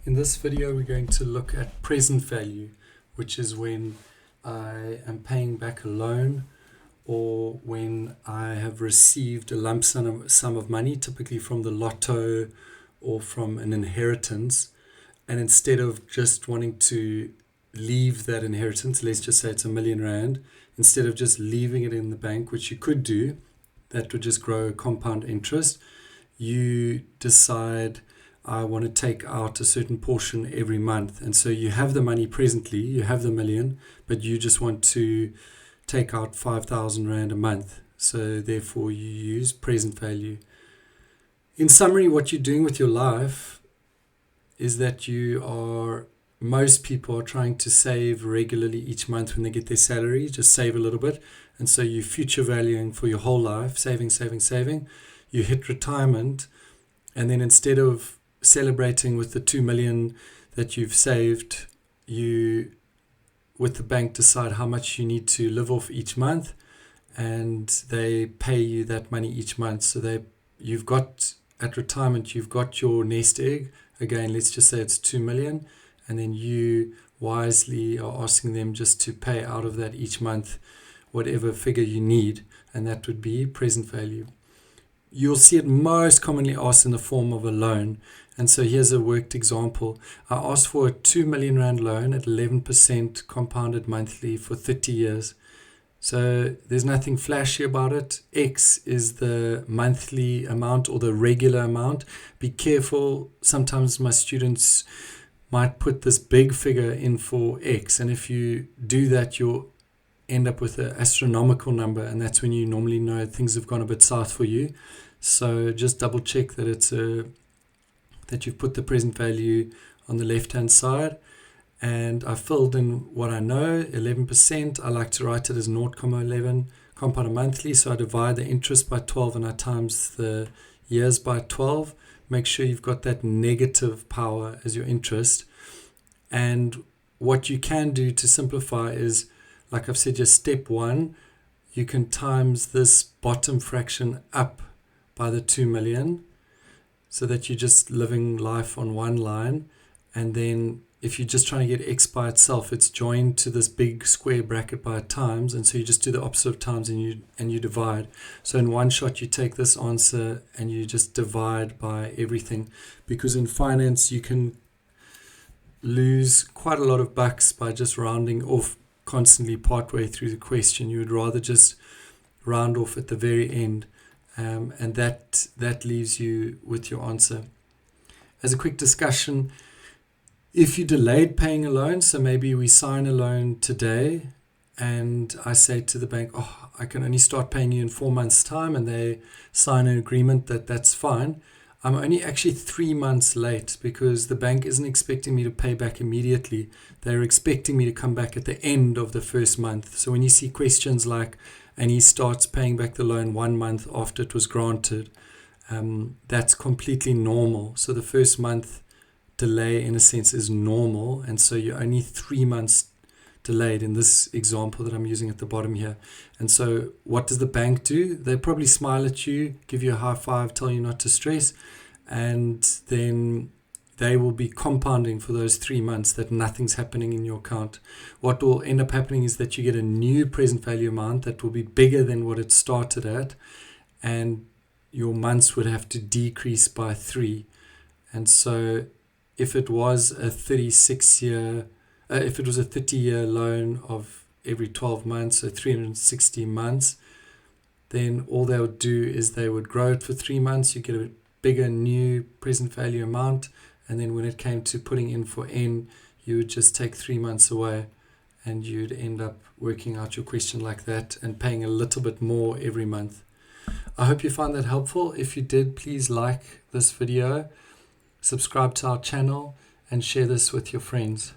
In this video, we're going to look at present value, which is when I am paying back a loan or when I have received a lump sum of money, typically from the lotto or from an inheritance. And instead of just wanting to leave that inheritance, let's just say it's R1,000,000, instead of just leaving it in the bank, which you could do, that would just grow compound interest, you decide I want to take out a certain portion every month. And so you have the money presently, you have the million, but you just want to take out 5,000 Rand a month. So therefore you use present value. In summary, what you're doing with your life is that most people are trying to save regularly each month when they get their salary, just save a little bit. And so you're future valuing for your whole life, saving. You hit retirement, and then instead of celebrating with the 2 million that you've saved, you, with the bank, decide how much you need to live off each month, and they pay you that money each month. So at retirement, you've got your nest egg. Again, let's just say it's 2 million, and then you wisely are asking them just to pay out of that each month whatever figure you need, and that would be present value. You'll see it most commonly asked in the form of a loan. And so here's a worked example. I asked for a 2 million Rand loan at 11% compounded monthly for 30 years. So there's nothing flashy about it. X is the monthly amount or the regular amount. Be careful. Sometimes my students might put this big figure in for X. And if you do that, you'll end up with an astronomical number, and that's when you normally know things have gone a bit south for you. So just double check that that you've put the present value on the left hand side, and I filled in what I know. 11%, I like to write it as 0.11 compounded monthly, so I divide the interest by 12 and I times the years by 12. Make sure you've got that negative power as your interest. And what you can do to simplify is, like I've said, just step one, you can times this bottom fraction up by the 2 million so that you're just living life on one line. And then if you're just trying to get X by itself, it's joined to this big square bracket by times. And so you just do the opposite of times and you divide. So in one shot, you take this answer and you just divide by everything. Because in finance, you can lose quite a lot of bucks by just rounding off constantly partway through the question. You would rather just round off at the very end, and that leaves you with your answer. As a quick discussion, if you delayed paying a loan, so maybe we sign a loan today and I say to the bank, I can only start paying you in 4 months' time, and they sign an agreement that's fine. I'm only actually 3 months late because the bank isn't expecting me to pay back immediately. They're expecting me to come back at the end of the first month. So when you see questions like, and he starts paying back the loan 1 month after it was granted, that's completely normal. So the first month delay, in a sense, is normal. And so you're only 3 months delayed in this example that I'm using at the bottom here. And so what does the bank do? They probably smile at you, give you a high five, tell you not to stress, and then they will be compounding for those 3 months that nothing's happening in your account. What will end up happening is that you get a new present value amount that will be bigger than what it started at, and your months would have to decrease by 3. And so if it was a 30-year loan of every 12 months, so 360 months, then all they would do is they would grow it for 3 months. You get a bigger new present value amount. And then when it came to putting in for N, you would just take 3 months away, and you'd end up working out your question like that and paying a little bit more every month. I hope you found that helpful. If you did, please like this video, subscribe to our channel, and share this with your friends.